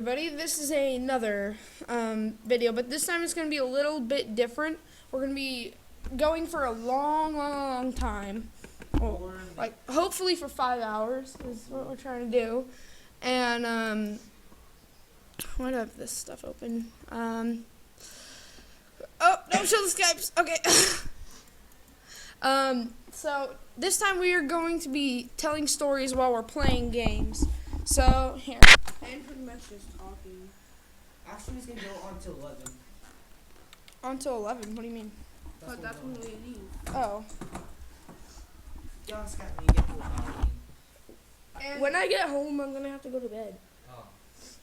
Everybody, this is another video, but this time it's going to be a little bit different. We're going to be going for a long time. Well, like, hopefully for 5 hours is what we're trying to do. And, why do I have this stuff open? Oh, don't show the Skypes. Okay. So this time we are going to be telling stories while we're playing games. So, here. And pretty much just talking. Actually, it's gonna go on to 11. On to 11? What do you mean? But that's when we leave. Oh. John Scott, when you get to 11. When I get home, I'm gonna have to go to bed. Oh.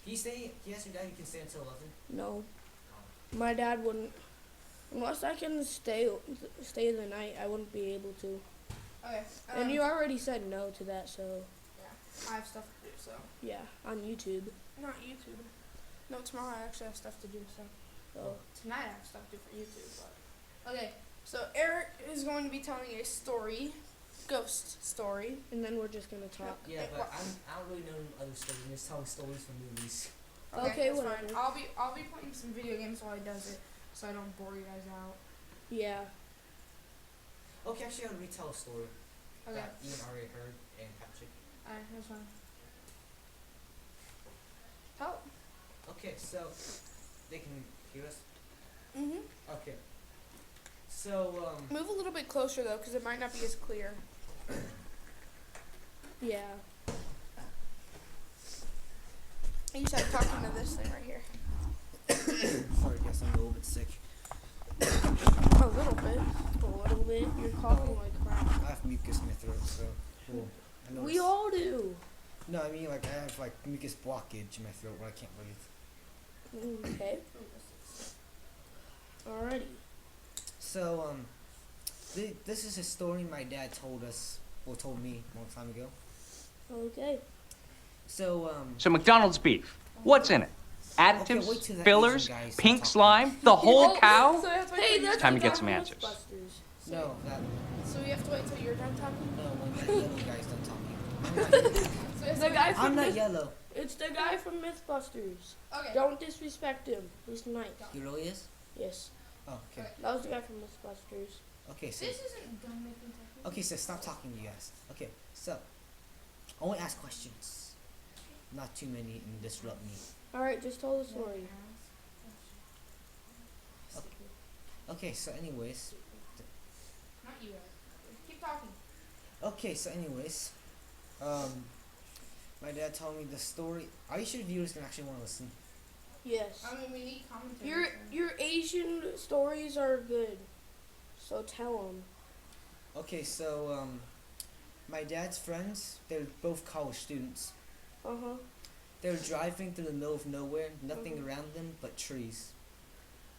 He asked your dad you can stay until 11? No. My dad wouldn't. Unless I can stay the night, I wouldn't be able to. Okay. And you already said no to that, so I have stuff to do, so. yeah, on YouTube. Not YouTube. No, tomorrow I actually have stuff to do, so. So Tonight I have stuff to do for YouTube, but. Okay, so Eric is going to be telling a story, ghost story. and then we're just gonna talk. Yeah, but I don't really know other stories. I'm just telling stories from movies. Okay, that's whatever. fine. I'll be playing some video games while he does it, so I don't bore you guys out. Yeah. Okay, actually, I'll retell a story Okay. that Ian already heard and Patrick. Alright, that's fine. Tell. Okay, so they can hear us? Mhm. Okay. So, Move a little bit closer though, because it might not be as clear. Yeah. You start talking to this thing right here. sorry, guess I'm a little bit sick. A little bit. A little bit. You're coughing like crap. I have mucus in my throat, so. Cool. I know We it's- all do. No, I mean, like, I have, like, mucus blockage in my throat where I can't breathe. Okay. Alrighty. So, this is a story my dad told us, or told me a long time ago. Okay. So, So McDonald's beef, what's in it? Okay, wait till Additives, that fillers, Asian guy starts pink talking. slime, the whole cow? So we have to wait Hey, till that's Time the to get guy some from answers. Mythbusters. No, that, So we have to wait till you're done talking? no, when that yellow guy's done talking. I'm not, So we have to The wait- guy from I'm not Myth- yellow. It's the guy from Mythbusters. Okay. Don't disrespect him. He's nice. He really is? Yes. Oh, okay. That was the guy from Mythbusters. Okay, so, This isn't gun making technique. okay, so stop talking, you guys. Okay, so, only ask questions. Not too many and disrupt me. Alright, just tell the story. Okay, so anyways. Not you, Eric. Keep talking. Okay, so anyways. My dad told me the story. Are you sure viewers can actually want to listen? Yes. I mean, we need commentary. Your Asian stories are good. So tell them. Okay, so, my dad's friends, they're both college students. Uh-huh. They were driving through the middle of nowhere, nothing around them but trees,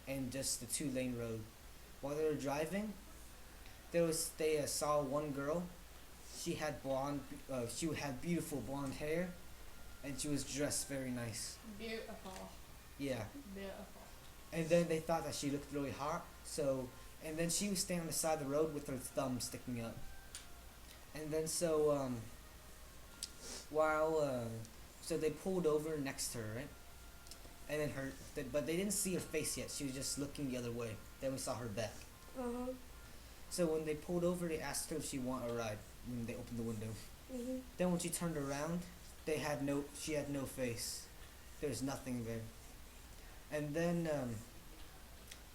and just the 2-lane road. While they were driving, they saw one girl. She had she had beautiful blonde hair, and she was dressed very nice. Beautiful. Yeah. Beautiful. And then they thought that she looked really hot. And then she was standing on the side of the road with her thumb sticking up. And then so they pulled over next to her, right? And then but they didn't see her face yet. She was just looking the other way. Then we saw her back. Uh-huh. So when they pulled over, they asked her if she wanted a ride when they opened the window. Mm-hmm. Then when she turned around, she had no face. There was nothing there. And then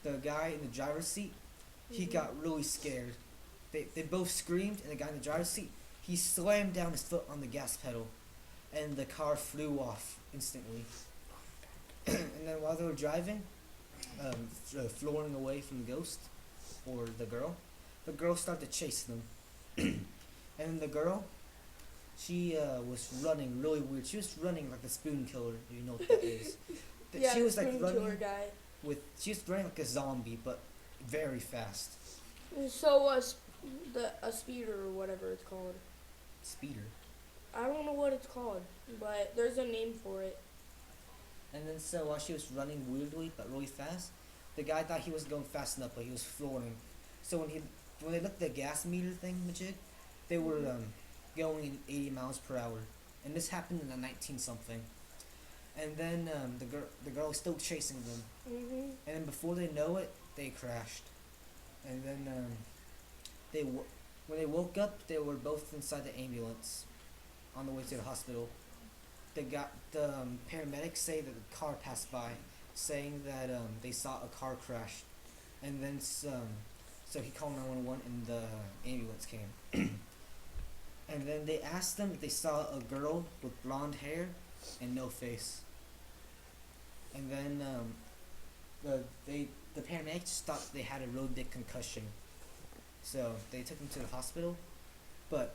the guy in the driver's seat, he got really scared. They both screamed, and the guy in the driver's seat, he slammed down his foot on the gas pedal, and the car flew off instantly. And then while they were driving, flooring away from the ghost, or the girl started to chase them. And then the girl, she was running really weird. She was running like a spoon killer, if you know what that is. Yeah, She was like spoon running killer guy. she was running like a zombie, but very fast. So a speeder or whatever it's called. Speeder. I don't know what it's called, but there's a name for it. And then so while she was running weirdly but really fast, the guy thought he wasn't going fast enough, but he was flooring. So when they looked at the gas meter thing, legit, they were going 80 miles per hour. And this happened in the 19 something. And then the girl is still chasing them. Mhm. And then before they know it, they crashed. And then when they woke up, they were both inside the ambulance on the way to the hospital. The paramedics say that the car passed by, saying that they saw a car crash, and then so he called 911 and the ambulance came. And then they asked them if they saw a girl with blonde hair and no face. And then the paramedics thought they had a real big concussion, so they took them to the hospital. But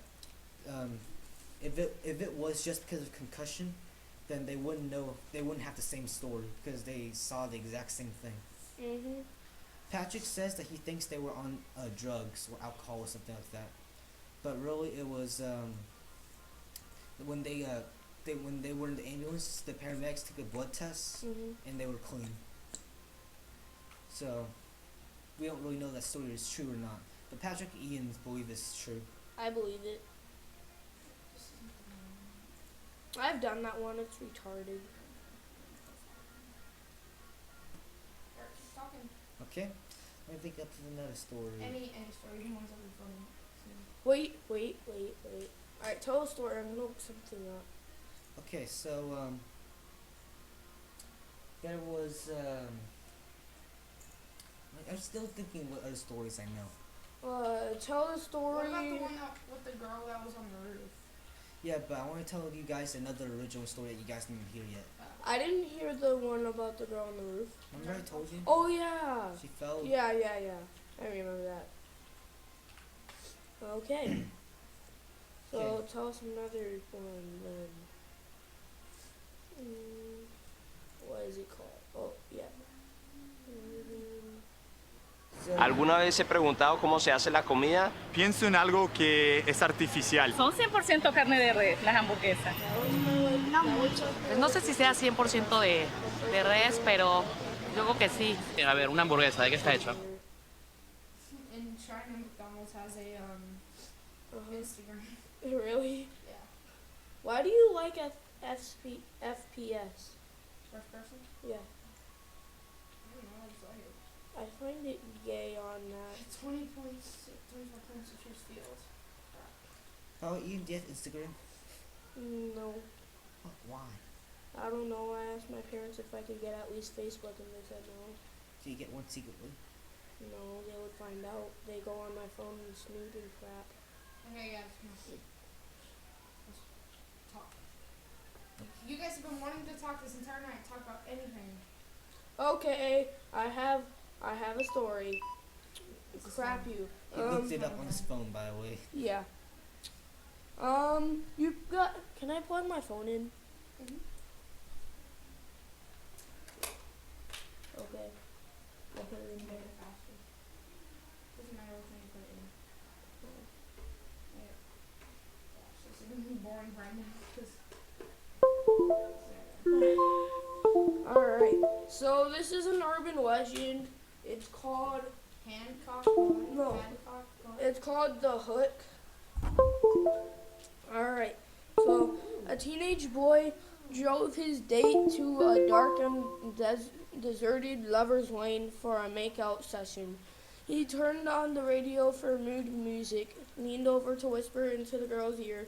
if it was just because of concussion, then they wouldn't know. They wouldn't have the same story because they saw the exact same thing. Mhm. Patrick says that he thinks they were on drugs or alcohol or something like that, but really it was when they were in the ambulance, the paramedics took a blood test Mhm. and they were clean. So we don't really know if that story is true or not, but Patrick and Ian believe it's true. I believe it. I've done that one. It's retarded. Keep talking. Okay, let me think up to another story. Any story, you want something funny. Wait. Alright, tell a story. I'm gonna look something up. Okay, so there was I'm still thinking what other stories I know. Tell the story. What about the one with the girl that was on the roof? Yeah, but I want to tell you guys another original story that you guys didn't hear yet. I didn't hear the one about the girl on the roof. Remember I told you? Oh yeah. She fell. Yeah. I remember that. Okay. So Okay. tell us another one then. What is it called? Oh yeah. So, ¿Alguna vez he preguntado cómo se hace la comida? Pienso en algo que es artificial. Son 100% carne de res, las hamburguesas. Pues no sé si sea 100% de res, pero yo creo que sí. A ver, una hamburguesa, ¿de qué está hecha? In China, McDonald's has a Instagram. Really? Yeah. Why do you like FPS? First person? Yeah. I don't know. I just like it. I find it gay on that. 20 points, 24 points to choose field. oh, Ian, do you have Instagram? No. Oh, why? I don't know. I asked my parents if I could get at least Facebook and they said no. Do you get one secretly? No, they would find out. They go on my phone and snoop and crap. Okay, guys, come on. Let's talk. You guys have been wanting to talk this entire night. Talk about anything. Okay, I have a story. Crap you. He looked it up on his phone, by the way. Yeah. You got. Can I plug my phone in? Mhm. Okay. I'll put it in Make there. it faster. Doesn't matter which one you put it in. Yeah. Gosh, this is gonna be boring right now. 'cause- Alright. So this is an urban legend. It's called. Hancock. No. Hancock. It's called The Hook. Alright, so a teenage boy drove his date to a dark and deserted lover's lane for a makeout session. He turned on the radio for mood music, leaned over to whisper into the girl's ear,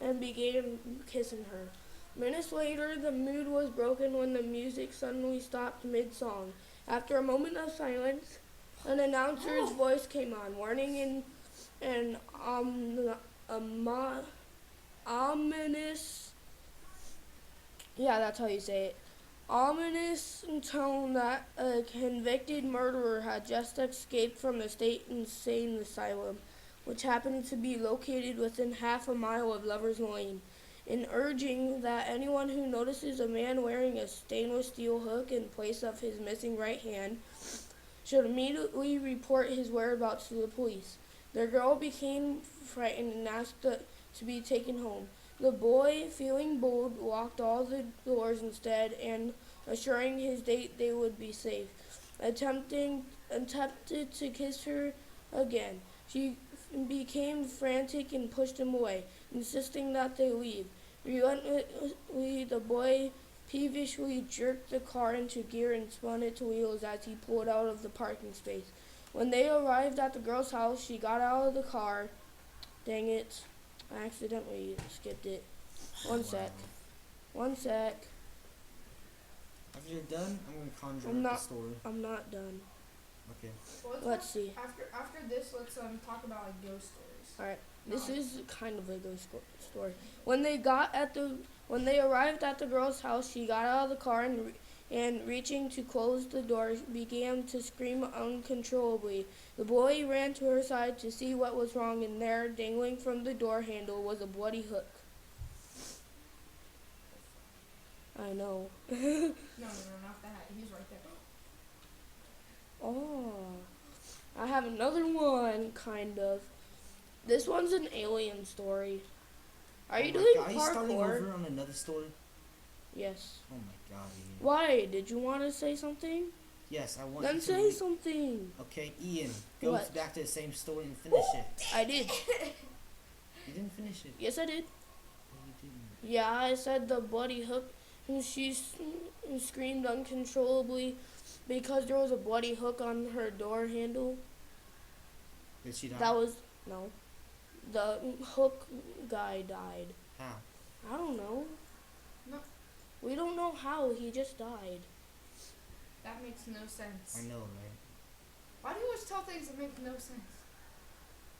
and began kissing her. Minutes later, the mood was broken when the music suddenly stopped mid-song. After a moment of silence, an announcer's voice came on, warning in an ominous, yeah, that's how you say it, ominous tone that a convicted murderer had just escaped from the state insane asylum, which happened to be located within half a mile of Lover's Lane, in urging that anyone who notices a man wearing a stainless steel hook in place of his missing right hand should immediately report his whereabouts to the police. The girl became frightened and asked to be taken home. The boy, feeling bold, locked all the doors instead and assuring his date they would be safe. Attempted to kiss her again. She became frantic and pushed him away, insisting that they leave. Relentlessly, the boy peevishly jerked the car into gear and spun its wheels as he pulled out of the parking space. When they arrived at the girl's house, she got out of the car. Dang it. I accidentally skipped it. One sec. After you're done, I'm gonna conjure I'm up not- the story. I'm not done. Okay. Well, Let's see. After this, let's talk about like ghost stories. Alright, this is kind of a ghost story. When they arrived at the girl's house, she got out of the car and reaching to close the door, began to scream uncontrollably. The boy ran to her side to see what was wrong, and there, dangling from the door handle, was a bloody hook. I know. No, not that. He's right there. Oh, I have another one, kind of. This one's an alien story. Are you doing Are you starting parkour? over on another story? Yes. Oh my god, Ian. Why? Did you want to say something? Yes, I want Then you to say read- something. Okay, Ian, go What? back to the same story and finish it. I did. You didn't finish it. Yes, I did. No, you didn't. Yeah, I said the bloody hook. And she screamed uncontrollably because there was a bloody hook on her door handle. Did she die? That was no. The hook guy died. How? I don't know. No. We don't know how. He just died. That makes no sense. I know, right? Why do you always tell things that make no sense?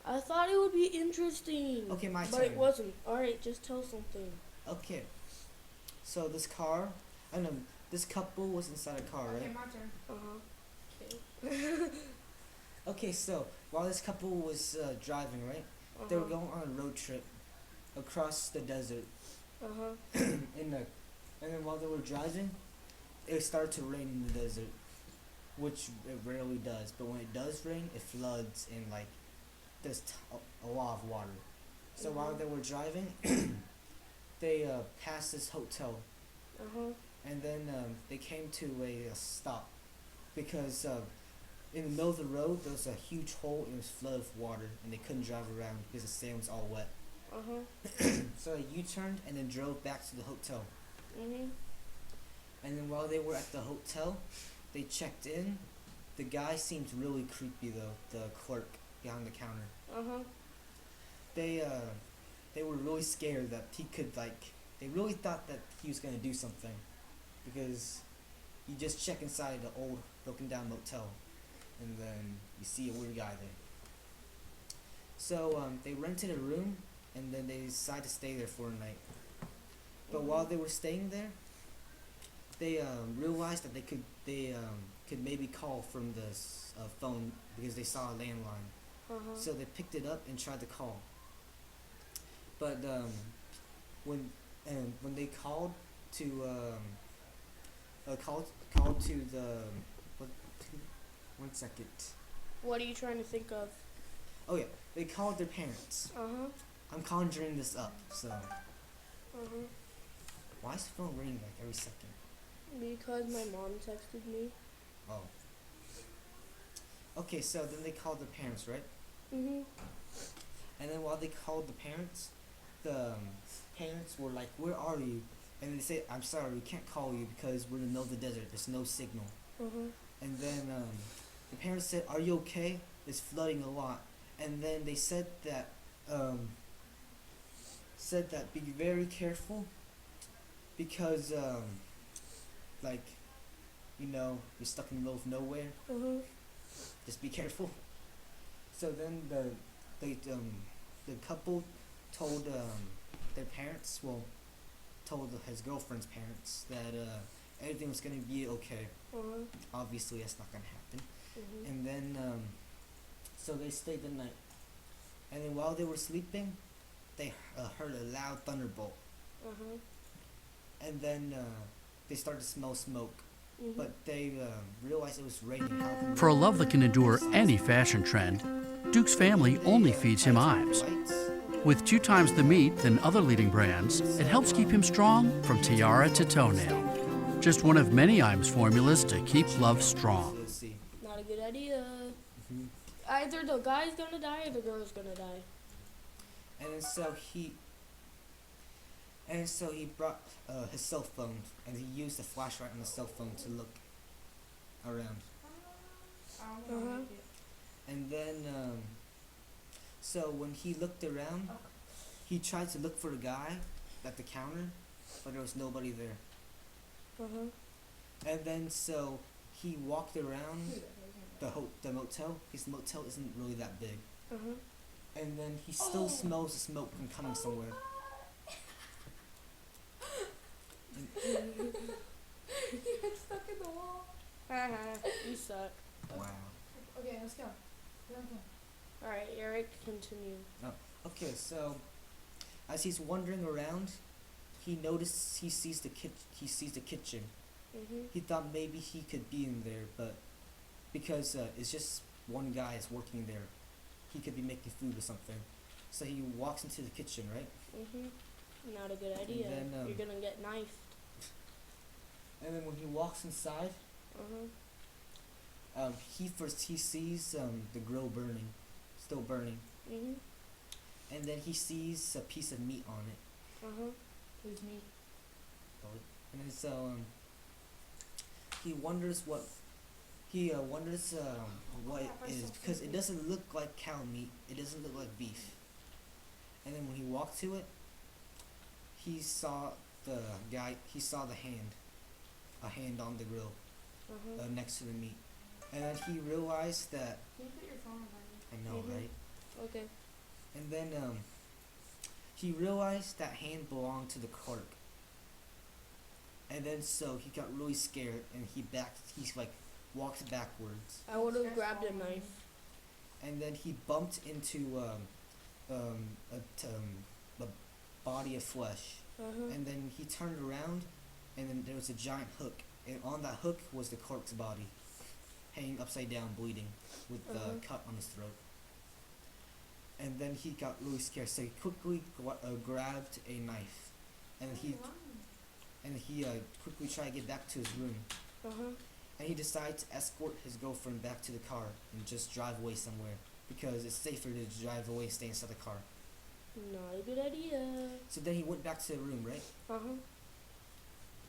I thought it would be interesting. Okay, my But turn. it wasn't. Alright, just tell something. Okay. So this couple was inside a car, Okay, right? my turn. Uh-huh. Okay, so while this couple was driving, right? They were going on a road trip across the desert. Uh-huh. And then while they were driving, it started to rain in the desert, which it rarely does. But when it does rain, it floods and like there's a lot of water. So while they were driving, they passed this hotel, Uh-huh. and then they came to a stop because in the middle of the road there was a huge hole and it was flooded with water, and they couldn't drive around because the sand was all wet. Uh-huh. So they U-turned and then drove back to the hotel. Mhm. And then while they were at the hotel, they checked in. The guy seemed really creepy though, the clerk behind the counter. Uh-huh. They were really scared that he could they really thought that he was gonna do something, because you just check inside the old broken down motel and then you see a weird guy there. So they rented a room and then they decided to stay there for a night. But while they were staying there, they realized that they could maybe call from the phone because they saw a landline. Uh-huh. So they picked it up and tried to call. But when they called to the what? 1 second. What are you trying to think of? Oh yeah, they called their parents. Uh-huh. I'm conjuring this up, so Uh-huh. why is the phone ringing like every second? Because my mom texted me. Oh. Okay, so then they called their parents, right? Mhm. And then while they called the parents parents were like, "Where are you?" And they said, "I'm sorry, we can't call you because we're in the middle of the desert. There's no signal." Uh-huh. And then the parents said, "Are you okay? It's flooding a lot." And then they said that be very careful because you're stuck in the middle of nowhere. Uh-huh. Just be careful. So then the couple told their parents, told his girlfriend's parents that everything was gonna be okay. Uh-huh. Obviously, that's not gonna happen. Mhm. And then so they stayed the night. And then while they were sleeping, they heard a loud thunderbolt. Uh-huh. And then they started to smell smoke. Mhm. But they realized it was raining. How can For a love that can endure any fashion trend, Duke's family only feeds him Imes. With 2 times the meat than other leading brands, it helps keep him strong from tiara to toenail. Just one of many Imes formulas to keep love strong. Let's see. Not a good idea. Mhm. Either the guy's gonna die or the girl's gonna die. And then so And so he brought his cell phone, and he used the flashlight on the cell phone to look around. Uh-huh. And then, so when he looked around, he tried to look for a guy at the counter, but there was nobody there. Uh-huh. And then so he walked around the motel. His motel isn't really that big. Uh-huh. And then he still smells the smoke from coming somewhere. Stuck in the wall. You suck. Wow. Okay, let's go. Alright, Eric, continue. Okay, so as he's wandering around, he sees the kitchen. Mm-hmm. He thought maybe he could be in there, but because it's just one guy is working there, he could be making food or something. So he walks into the kitchen, right? Mm-hmm. Not a good idea. then, You're gonna get knifed. And then when he walks inside, Uh-huh. he sees the grill burning, still burning, Mm-hmm. and then he sees a piece of meat on it. Uh-huh. Who's me? And then so he wonders what it is, because it doesn't look like cow meat. It doesn't look like beef. And then when he walked to it, he saw the hand, a hand on the grill, Uh-huh. next to the meat. And then he realized that, Can you put your phone on me? I know, Mhm. right? Okay. And then he realized that hand belonged to the clerk. And then so he got really scared, and he walked backwards. I would have grabbed a knife. And then he bumped into a body of flesh. Uh-huh. And then he turned around, and then there was a giant hook, and on that hook was the clerk's body, hanging upside down, bleeding, with a cut on his throat. And then he got really scared, so he quickly grabbed a knife, and he quickly tried to get back to his room. Uh-huh. And he decided to escort his girlfriend back to the car and just drive away somewhere, because it's safer to drive away and stay inside the car. Not a good idea. So then he went back to the room, right? Uh-huh.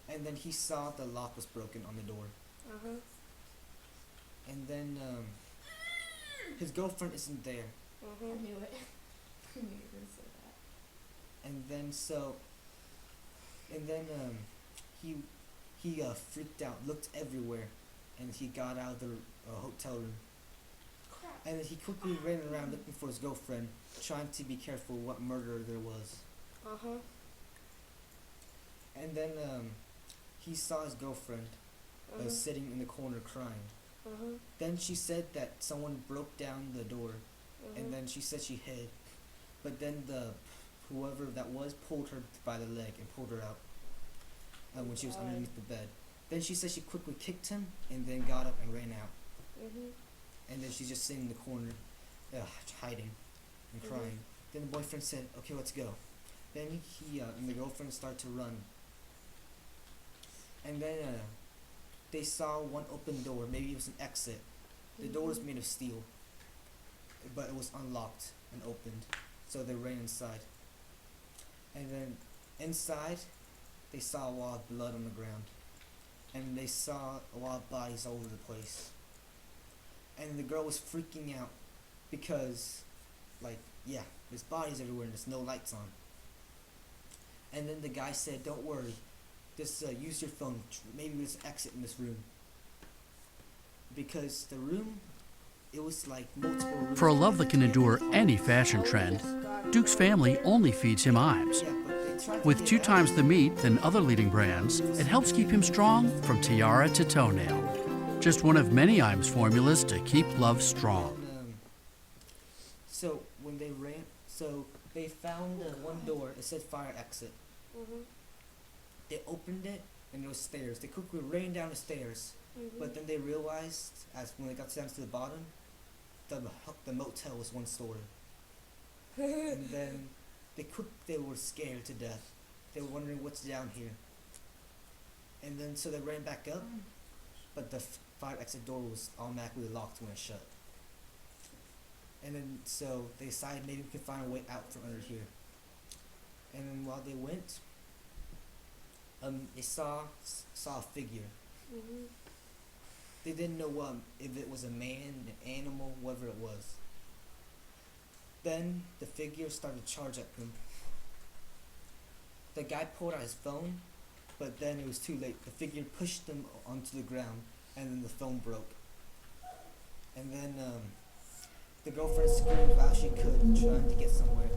And then he saw the lock was broken on the door. Uh-huh. And then his girlfriend isn't there. Uh-huh. I knew it. I knew you were gonna say that. And then he freaked out, looked everywhere, and he got out of the hotel room. Crap. And then he quickly ran around looking for his girlfriend, trying to be careful what murder there was. Uh-huh. And then he saw his girlfriend Uh-huh. sitting in the corner crying. Uh-huh. Then she said that someone broke down the door, Uh-huh. and then she said she hid. But then whoever that was pulled her by the leg and pulled her out when she was God. underneath the bed. Then she said she quickly kicked him and then got up and ran out. Mm-hmm. And then she's just sitting in the corner, hiding and Mhm. crying. Then the boyfriend said, "Okay, let's go." Then he and the girlfriend started to run. And then they saw one open door. Maybe it was an exit. The door was made of steel, but it was unlocked and opened. So they ran inside. And then inside, they saw a lot of blood on the ground. And they saw a lot of bodies all over the place. And the girl was freaking out because, there's bodies everywhere and there's no lights on. And then the guy said, "Don't worry, just use your phone. Maybe there's an exit in this room." Because the room, it was like multiple rooms. For a love that can endure any fashion trend, Duke's family only feeds him Imes. Yeah, but they tried to With get 2 out. times the meat than other leading brands, it helps keep him strong from tiara to toenail. Just one of many Imes formulas to keep love strong. And, so when they ran, they found one door. It said fire exit. Mm-hmm. They opened it, and there was stairs. They quickly ran down the stairs, Mm-hmm. but then they realized, when they got down to the bottom, the motel was one story. And then they were scared to death. They were wondering what's down here. And then so they ran back up, but the fire exit door was automatically locked when it shut. And then so they decided maybe we could find a way out from under here. And then while they went, they saw a figure. They didn't know if it was a man, an animal, whatever it was. Then the figure started to charge at them. The guy pulled out his phone, but then it was too late. The figure pushed them onto the ground, and then the phone broke. And then the girlfriend screamed as loud as she could, trying to get somewhere.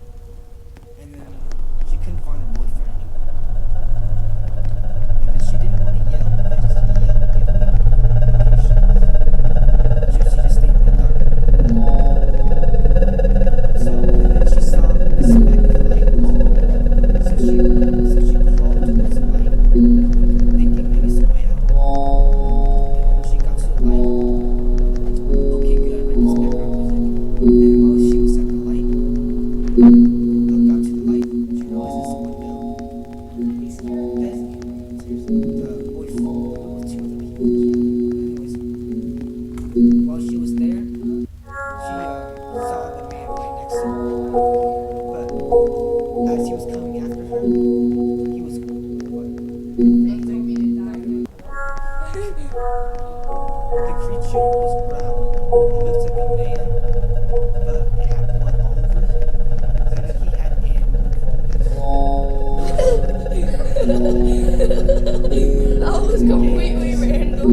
And then she couldn't find her boyfriend anymore. And then she didn't want to yell because she yelled if we could location. So she just stayed in the dark. So and then she saw a speck of light. So she crawled towards the light, thinking maybe some way out. And she got to the light. Okay, good. I like this background music. And while she was at the light, looked out to the light. She realized it's a window. Then the boyfriend with two other people. Anyways, while she was there, she saw the man right next to her. But as he was coming after her, he was what? The creature was brown. It looked like a man, but it had blood all over it. And then he had animal qualities. That was completely random.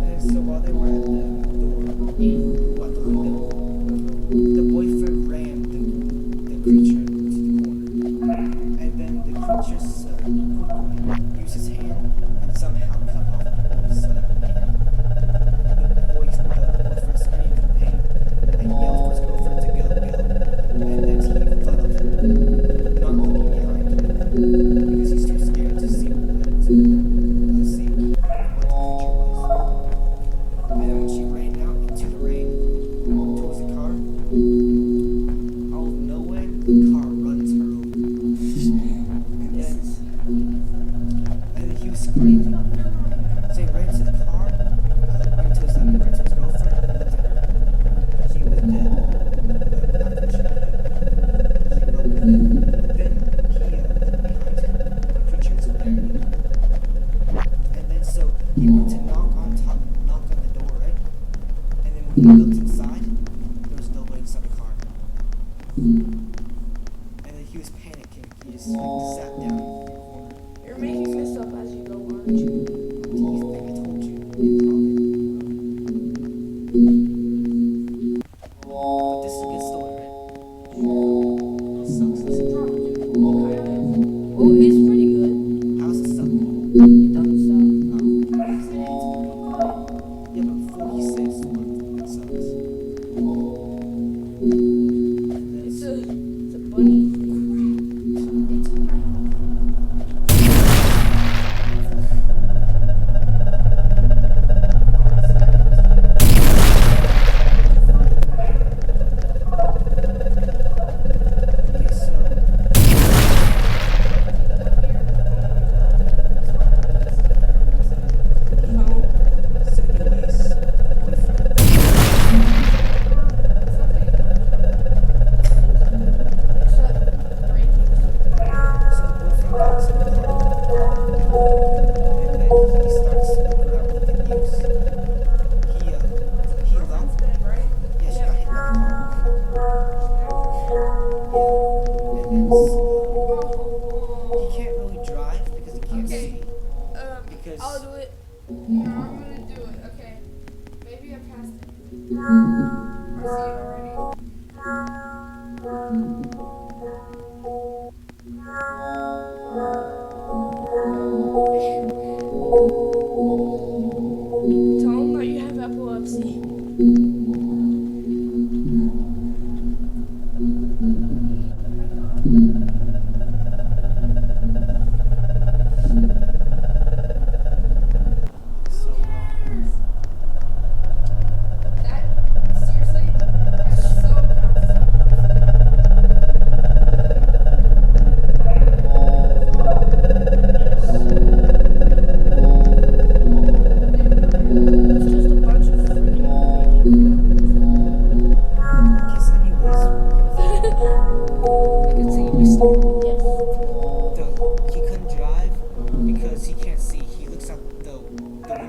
And so while they were at the door, the window, the boyfriend rammed the creature to the corner. And then the creature quickly used his hand and somehow cut off the boy's hand. The boyfriend screamed in pain and yelled for his girlfriend to go. And then he followed her, not looking behind him because he's too scared to see what the creature was. And then when she ran out into the rain towards the car, out of nowhere, the car runs her over. And then he was screaming. So he ran to the car, ran to his girlfriend, and looked at her. She was dead. But after she got hit, she broke her leg. But then he looked behind him. The creature wasn't there anymore. And then so he went to knock on the door, right? And then when he looked inside, there was nobody inside the car. And then he was panicking. He just sat down in the corner. You're making this up as you go, aren't you? Do you think I told you? Probably. But this is a good story, right? It sucks. Listen to it. Oh, it's pretty good. How's it suck? It doesn't suck. Yeah, but before he says what it sucks. And then It's a bunny. okay, so So anyways, boyfriend. So the boyfriend got to the car. And then he starts to look around what he can use. He locked. Yeah, she got hit by the car. Yeah. And then he can't really drive because he can't see. Because I'll do it. No, I'm gonna do it. Okay. Maybe I passed it. I see it already. Tell him that you have epilepsy.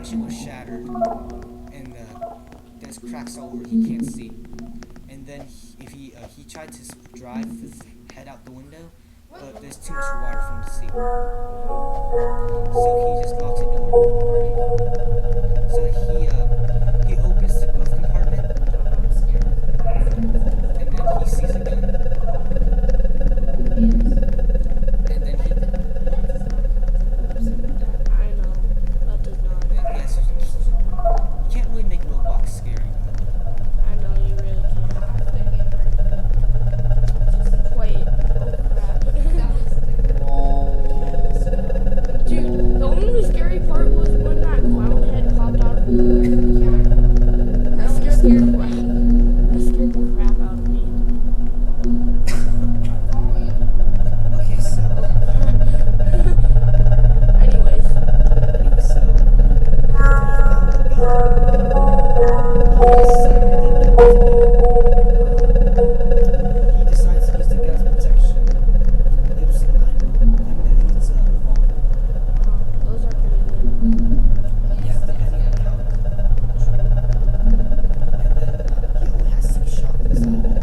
windshield was shattered, and there's cracks all over. He can't see. And then he tried to drive his head out the window, but there's too much water for him to see. So he just locks the door. So he opens the glove compartment, and then he sees a gun. And then I know. That does not. yes, you can't really make Roblox scary. I know you really can't. Wait. Oh crap. Dude, the only scary part was when that clown head popped out of nowhere. That scared the crap out of me. Okay, so Anyways. so after he found the gun, he decides to use the gun's protection. It was a 9mm, and then it was a revolver. Those are pretty good. Yeah, depending on the caliber. And then he only has 6 shots inside.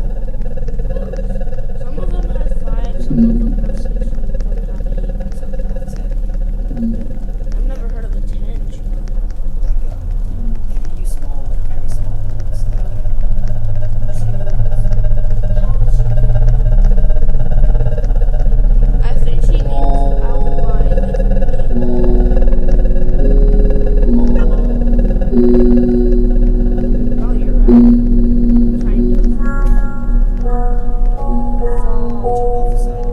Some of them have 5, some of them have 6, some of them have 8. Some have 10. I've never heard of a 10 shot. Like, if you use very small bullets, I think she needs out by Oh, you're right. Kind of. off the side.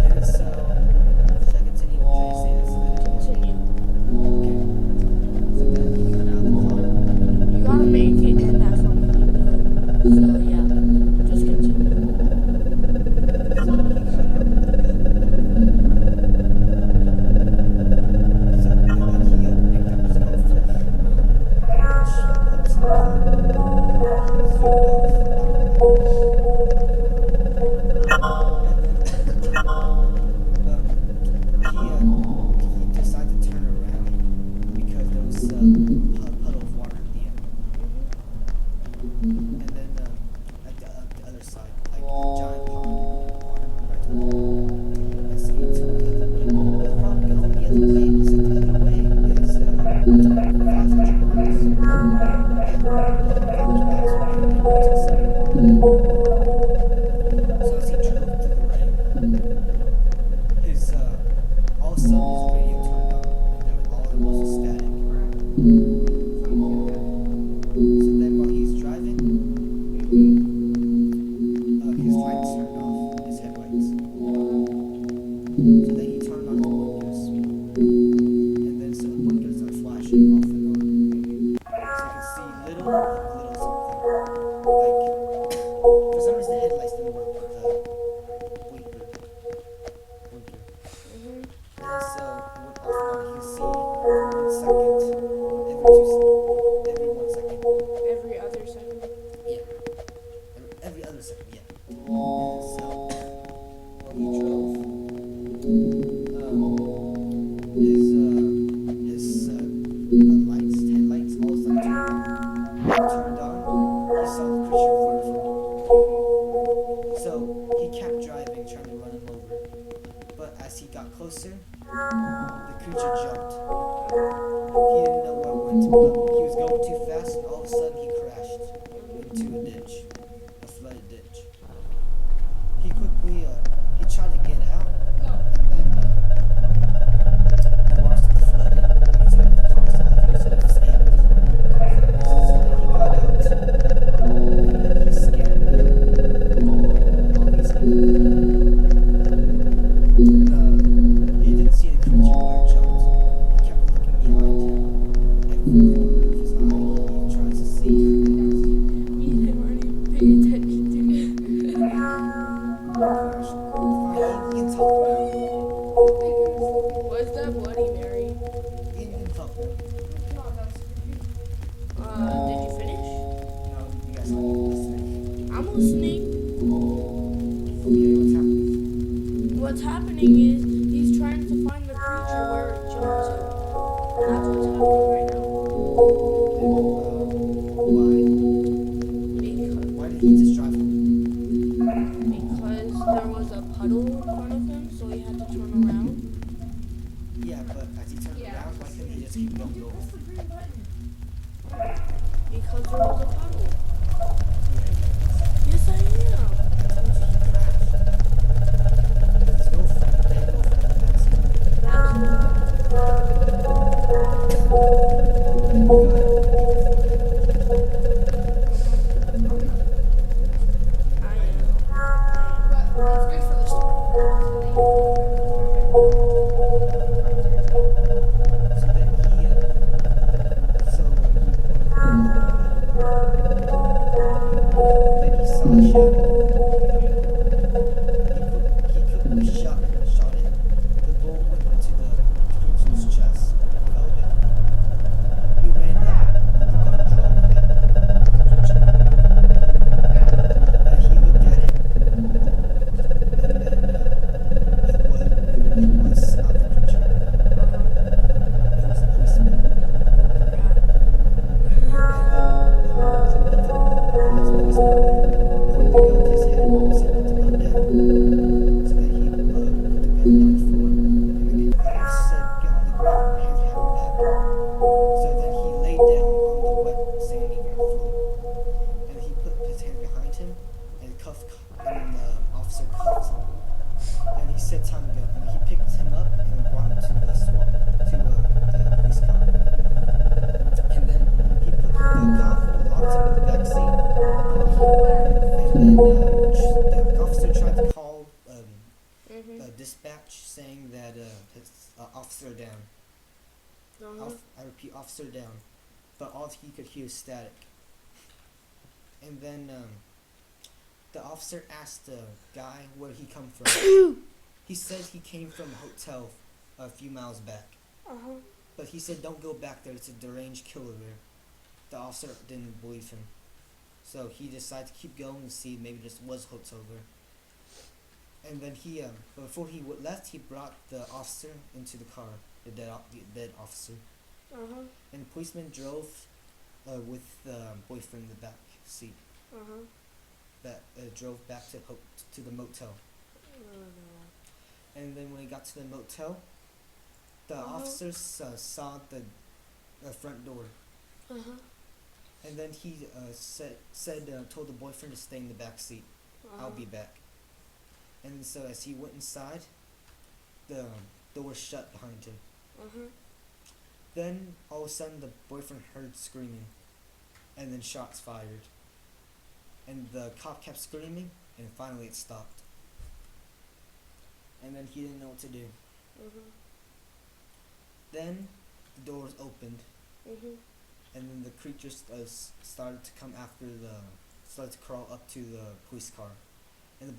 And so, should I continue? Should I say this? Continue. Okay. So then he got out of the car. You gotta make it end at something good. So yeah, just continue. So he got out of the gun. So and then he picked up his girlfriend. And she hops in the car. He zoomed off. He decided to turn around because there was a puddle of water at the end. And then at the other side, like a giant pond of water right to the wall. And so he took the other way. The problem going the other way is that the other way is 500 miles. And 500 miles from Texas. So as he drove to the right, his all of a sudden his radio turned on, and all it was static. So then while he's driving, his lights turned off, his headlights. So then he turned on the blinkers, and then so the blinkers are flashing off and on. So you can see little something. Like, for some reason the headlights didn't work with the blinker. And then so went off and on. You can see for 1 second, every 1 second. Every other second. Yeah. Every other second, yeah. So while he drove, his headlights, all of a sudden turned on. He saw the creature in front of him. So he kept driving, trying to run him over. But as he got closer, the creature jumped. He didn't know where it went, but he was going too fast, and all of a sudden he crashed into a ditch, a flooded ditch. He quickly, he tried to get out, and then the water started flooding. So the car started off, so he was disabled. So then he got out, and then he scanned all these people. He didn't see the creature where it jumped. He kept looking behind him. Every corner of his eye, he tries to see. Me and him aren't even paying attention to it. Gosh, fine, he can talk now. Was that Bloody Mary? He can talk now. so he don't go. Because there was a puddle. Yes, I am. That's when he crashed. But his girlfriend, their girlfriend in the backseat. I am. But it's good for the story. So then he, then he saw a shadow. He shot it. The bullet went into the creature's chest and fell down. He ran up, the gun drove hit the creature. He looked at it, and then it was not the creature. It was a policeman. Time ago, and he picked him up and brought him to the the police car. And then he put the cop locked him in the back seat. And then the officer tried to call dispatch saying that his officer down. I repeat, officer down. But all he could hear is static. And then the officer asked the guy where he come from. He said he came from a hotel a few miles back. But he said don't go back there, it's a deranged killer there. The officer didn't believe him. So he decided to keep going and see maybe this was hotel there. And then he, before he left, he brought the officer into the car, the dead officer. And the policeman drove with the boyfriend in the back seat. That drove back to the motel. And then when he got to the motel, the officers saw the front door. And then he told the boyfriend to stay in the back seat. I'll be back. And so as he went inside, the door shut behind him. Then all of a sudden the boyfriend heard screaming, and then shots fired. And the cop kept screaming, and finally it stopped. And then he didn't know what to do. Then the doors opened, and then the creatures started to come after started to crawl up to the police car. And the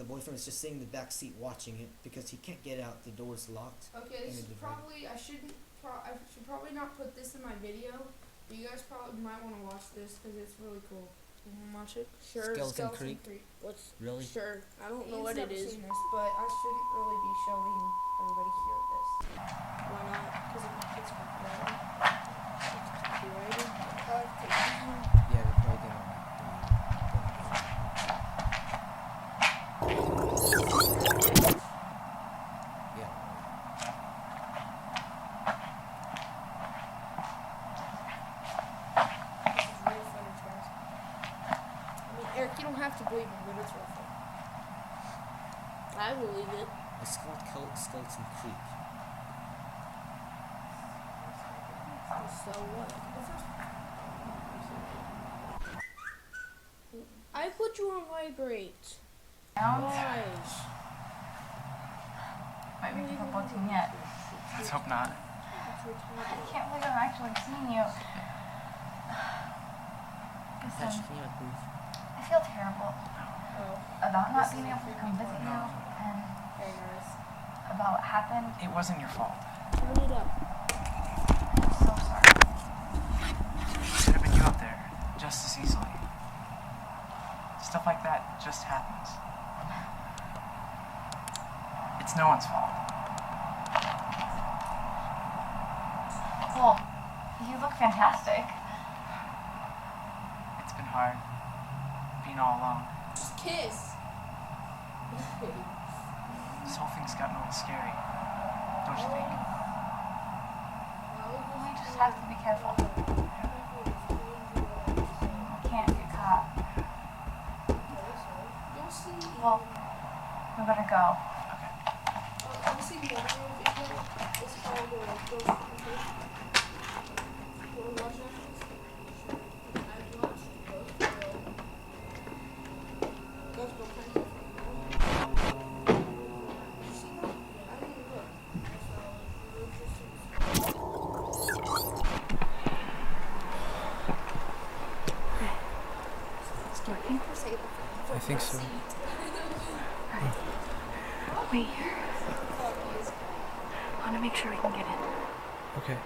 boyfriend was just sitting in the back seat watching it because he can't get out. The door's locked. Okay, this is probably I should probably not put this in my video, but you guys probably might want to watch this because it's really cool. You want to watch it? Sure. Skeleton Creek. What's Really? Sure. I don't know Ian's what it never is. seen this, but I shouldn't really be showing everybody here this. Why not? Because it gets copyrighted. Copyrighted. Yeah, they're probably gonna. Yeah. This is real footage, guys. I mean, Eric, you don't have to believe me, but it's real fun. I believe it. It's called Skeleton Creek. So what? I put you on vibrate. Why? Might be people watching yet. Let's hope not. I can't believe I'm actually seeing you. Listen, Can you move? I feel terrible about not being able to come visit you and about what happened. It wasn't your fault. Turn it up. I'm so sorry. It could have been you out there, just as easily. Stuff like that just happens. It's no one's fault. Well, you look fantastic. It's been hard, being all alone. Just kiss. This whole thing's gotten a little scary, don't you think? Well, have to be careful. You can't get caught. Well, we better go. I think so. Wait here. I want to make sure we can get in. Okay.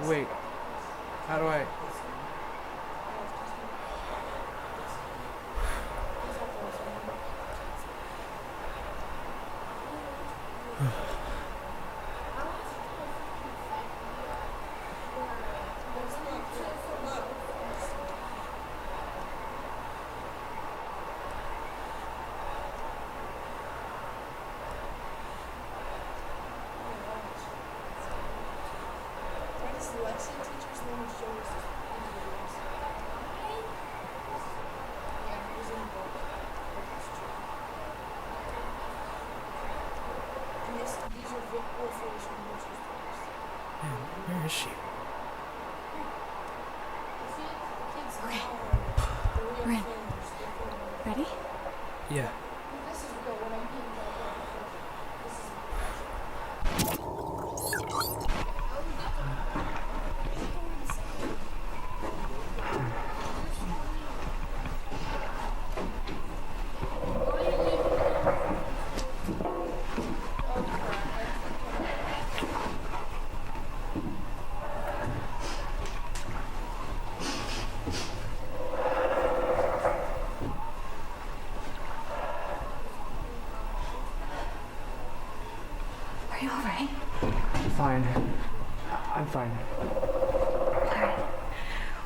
Wait. How do I... Man, where is she? Okay. We're in. Ready? Yeah. Are you alright? Fine. I'm fine. Alright.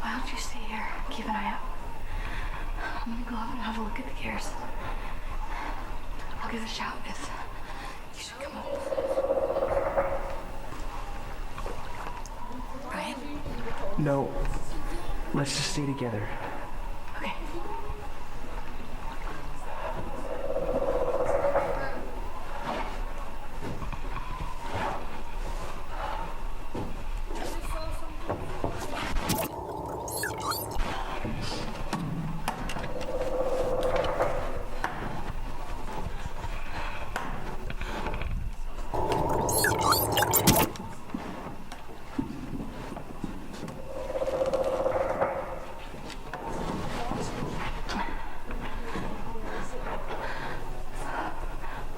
Why don't you stay here? Keep an eye out. I'm gonna go up and have a look at the gears. I'll give a shout if you should come up. Brian? No. Let's just stay together. Okay.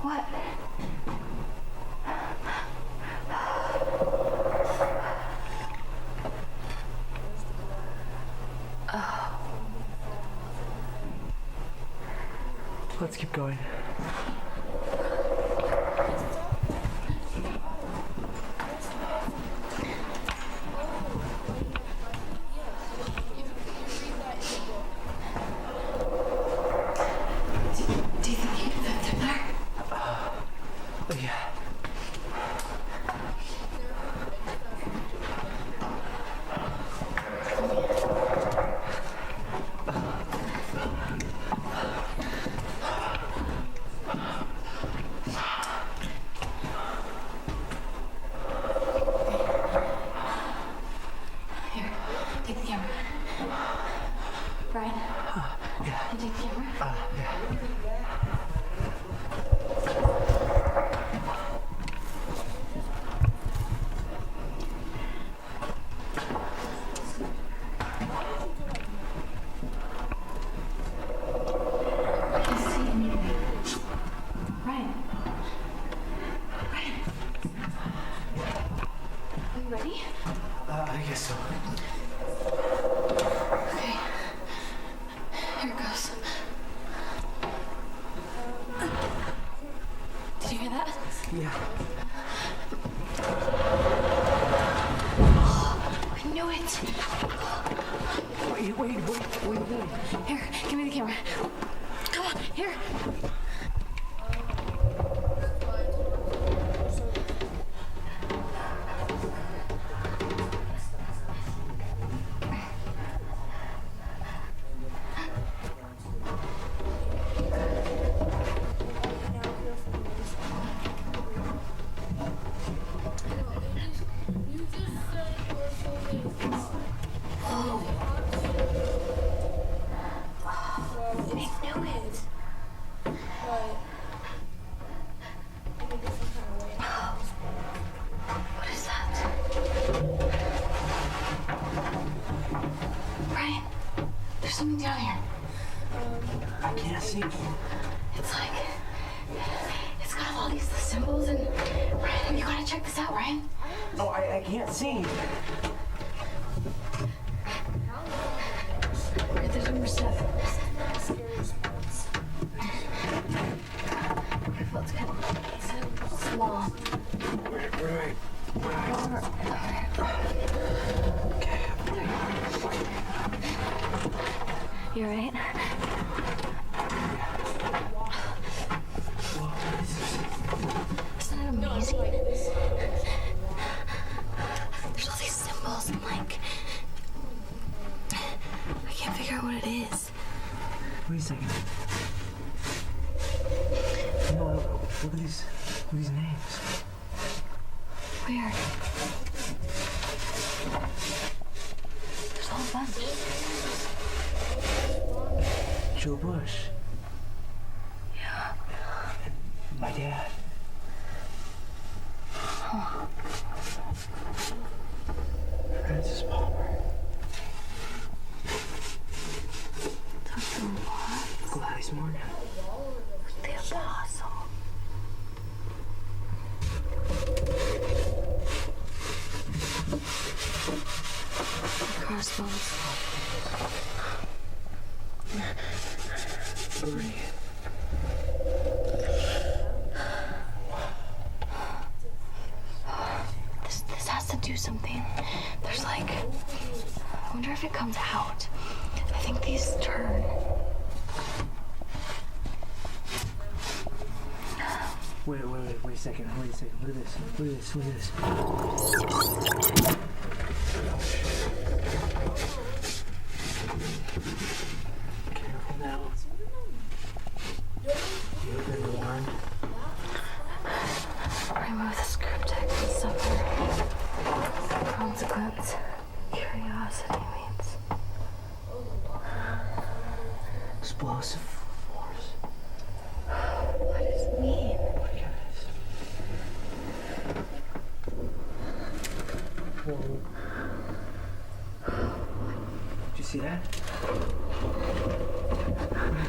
What? Let's keep going. Do you think you can fit through there? Yeah. Here, take the camera. Brian? Yeah. You take the camera? Yeah. I can see anything. Brian? Brian? Are you ready? I guess so. Okay. Here it goes. Did you hear that? Yeah. I knew it. Wait. Here, give me the camera. Come on, here. knew it. but in a different kind of way. What is that? Brian, there's something down here. I can't see. It's like, it's got all these symbols and, Brian, you gotta check this out, Ryan. No, I can't see. Right, there's number 7. Careful, it's kind of small. Where do I? You right? Isn't it amazing? There's all these symbols and like, I can't figure out what it is. Wait a second. No, look at these names. Weird. There's a whole bunch. Joe Bush. Yeah. And my dad. Huh. Francis Palmer. Dr. Watts. Gladys Morgan. The Apostle. The crossbones. This has to do something. There's like, I wonder if it comes out. I think these turn. Wait a second. Look at this. Careful now. You've been warned. Remove the script and suffer consequence. Curiosity means Explosive force. what does it mean? Look at this. Whoa. Did you see that?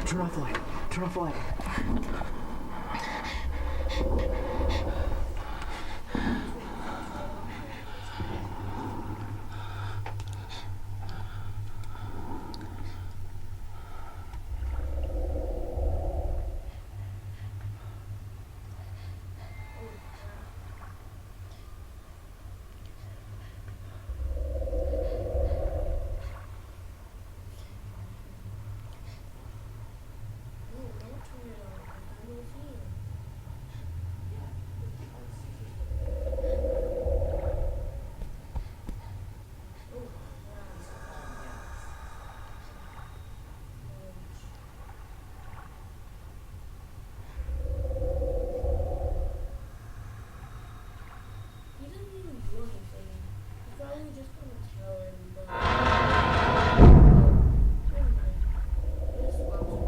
Turn off the light. Turn off the light. He doesn't even do anything. He's probably just gonna tell everybody. Just watch him.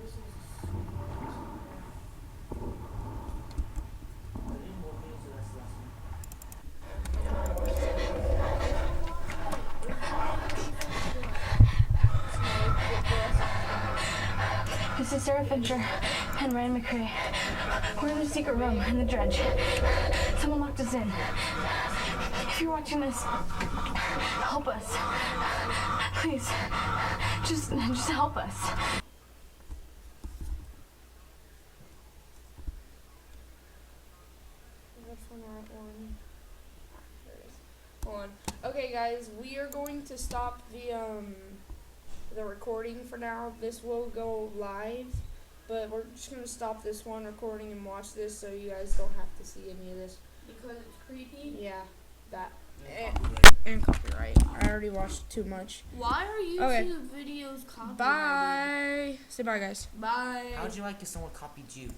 This is This is Sarah Fincher and Ryan McCrae. We're in the secret room in the dredge. Someone locked us in. If you're watching this, help us. Please, just help us. Which one are at one? There it is. Hold on. Okay, guys, we are going to stop the recording for now. This will go live, but we're just gonna stop this one recording and watch this, so you guys don't have to see any of this. because it's creepy. Yeah, that and copyright. I already watched too much. Why are Okay. YouTube videos copyrighted? Bye. Say bye, guys. Bye. How'd you like if someone copied you?